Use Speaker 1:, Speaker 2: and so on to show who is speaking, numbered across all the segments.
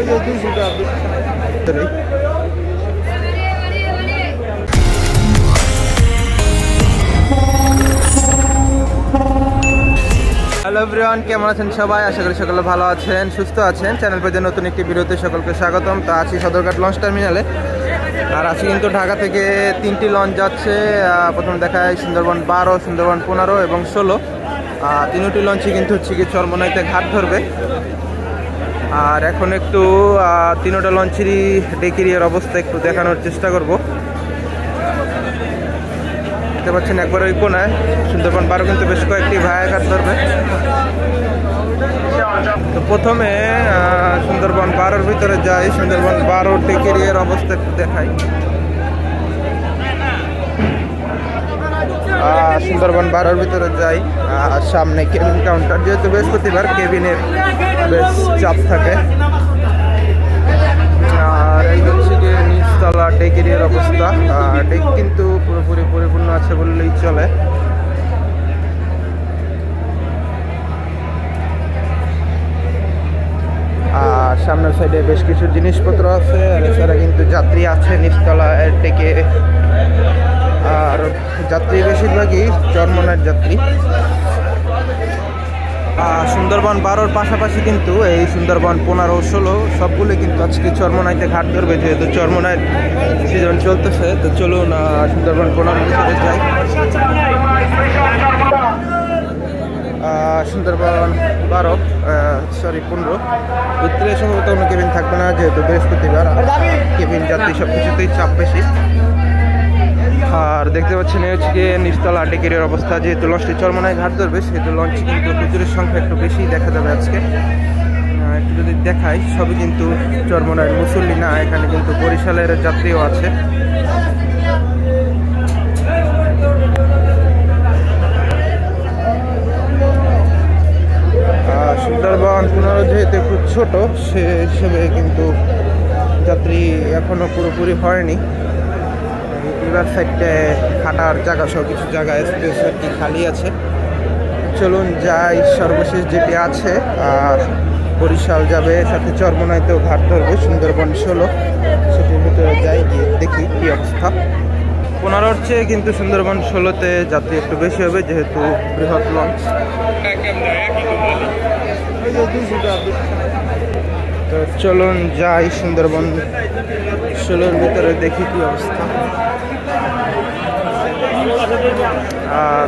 Speaker 1: Hello everyone, কেমন আছেন সবাই? আশা করি সকলে ভালো আছেন, সুস্থ আছেন। চ্যানেল পেজে নতুন একটি ভিডিওতে সকলকে স্বাগতম। তো আছি সদরঘাট লঞ্চ টার্মিনালে, আর আছি কিন্তু ঢাকা থেকে 3টি লঞ্চ যাচ্ছে। প্রথমে দেখায় সুন্দরবন 12, সুন্দরবন 15 এবং 16। 3টি লঞ্চই কিন্তু হচ্ছে কি চরমোনাইতে ঘাট ধরবে। আর এখন একটু 3টা লঞ্চেরই ডেকেরিয়ার অবস্থা একটু দেখানোর চেষ্টা করব। দেখতে পাচ্ছেন একবার ওই কোনায় সুন্দরবন 12 কিন্তু বেশ কয়েকটি ভায়া ঘাট ধরবে। তো প্রথমে সুন্দরবন 12-র ভিতরে যাই। সুন্দরবন 12 ডেকেরিয়ার অবস্থা একটু দেখাই। সুন্দরবন 12-র ভিতরে যাই। সামনে কেবিন কাউন্টার, যেহেতু বৃহস্পতিবার কেবিনের বেশ চাপ থাকে। আর এই হচ্ছে যে নিচতলা ডেকেরিয়ার অবস্থা। ডেক কিন্তু পুরোপুরি পরিপূর্ণ আছে বললেই চলে। আর সামনের সাইডে বেশ কিছু জিনিসপত্র আছে, আর এছাড়া কিন্তু যাত্রী আছে নিচতলা ডেকে। আর যাত্রী বেশিরভাগই চরমোনাইর যাত্রী। সুন্দরবন 12-র পাশাপাশি কিন্তু এই সুন্দরবন 15, 16 সবগুলো কিন্তু আজকে চরমোনাইতে ঘাট ধরবে, যেহেতু চরমোনাইর সিজন চলতেছে। তো চলুন সুন্দরবন 15 ভিতরে যাই। সুন্দরবন 15 ভিতরে সম্ভবত কোনো কেবিন থাকবে না, যেহেতু বৃহস্পতিবার। কেবিন যাত্রী সব কিছুতেই চাপ বেশি। আর দেখতে পাচ্ছেন এই হচ্ছে গিয়ে নিচতলা ডেকেরিয়ার অবস্থা। যেহেতু লঞ্চটি চরমোনাই ঘাট ধরবে, সেহেতু লঞ্চ কিন্তু প্রচুরের সংখ্যা একটু বেশি দেখা যাবে আজকে। একটু যদি দেখাই, সবই কিন্তু চরমোনাইয়ের মুসল্লি না, এখানে কিন্তু বরিশালের যাত্রীও আছে। সুন্দরবন 15 যেহেতু একটু ছোট, সে হিসেবে কিন্তু যাত্রী এখনো পুরোপুরি হয়নি। রিভার সাইডে হাঁটার জায়গা সব কিছু জায়গায় স্পেস আর কি খালি আছে। চলুন যাই, সর্বশেষ যেটি আছে আর বরিশাল যাবে, সাথে চরমোনাইতেও ঘাট ধরবে সুন্দরবন 16। সেটির ভিতরে যাই, গিয়ে দেখি কি অবস্থা। 15-র চেয়ে কিন্তু সুন্দরবন 16-তে যাত্রী একটু বেশি হবে, যেহেতু বৃহৎ লঞ্চ। তো চলুন যাই সুন্দরবন 16-র ভিতরে দেখি কি অবস্থা।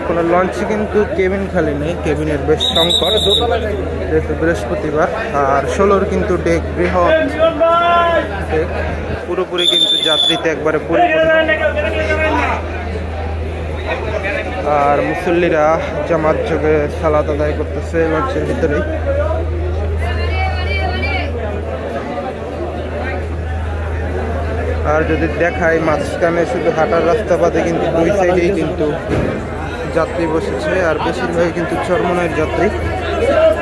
Speaker 1: কোনো লঞ্চে কিন্তু কেবিন খালি নেই, কেবিনের বেশ সংকট, যেহেতু বৃহস্পতিবার। আর 16-র কিন্তু ডেক বৃহৎ ডেক, পুরোপুরি কিন্তু যাত্রীতে একবারে পরিপূর্ণ। আর মুসল্লিরা জামাত যোগে সালাত আদায় করতেছে লঞ্চের ভিতরেই। আর যদি দেখাই, মাঝখানে শুধু হাঁটার রাস্তা বাদে কিন্তু দুই সাইডেই কিন্তু যাত্রী বসেছে, আর বেশিরভাগই কিন্তু চরমোনাইয়ের যাত্রী।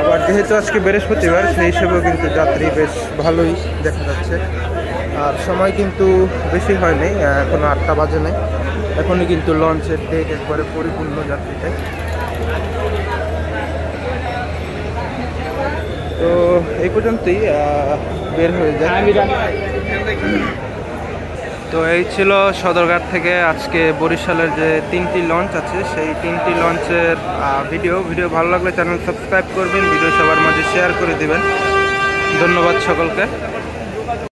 Speaker 1: আবার যেহেতু আজকে বৃহস্পতিবার, সেই হিসেবেও কিন্তু যাত্রী বেশ ভালোই দেখা যাচ্ছে। আর সময় কিন্তু বেশি হয়নি, এখনো 8টা বাজে নেই। এখনই কিন্তু লঞ্চের ডেক একবারে পরিপূর্ণ যাত্রীতে। তো এই পর্যন্তই বের হয়ে যায়। তো এই ছিল সদরঘাট থেকে আজকে বরিশালের যে 3টি লঞ্চ আছে, সেই 3টি লঞ্চের ভিডিও ভালো লাগলে চ্যানেল সাবস্ক্রাইব করবেন, ভিডিও সবার মাঝে শেয়ার করে দিবেন। ধন্যবাদ সকলকে।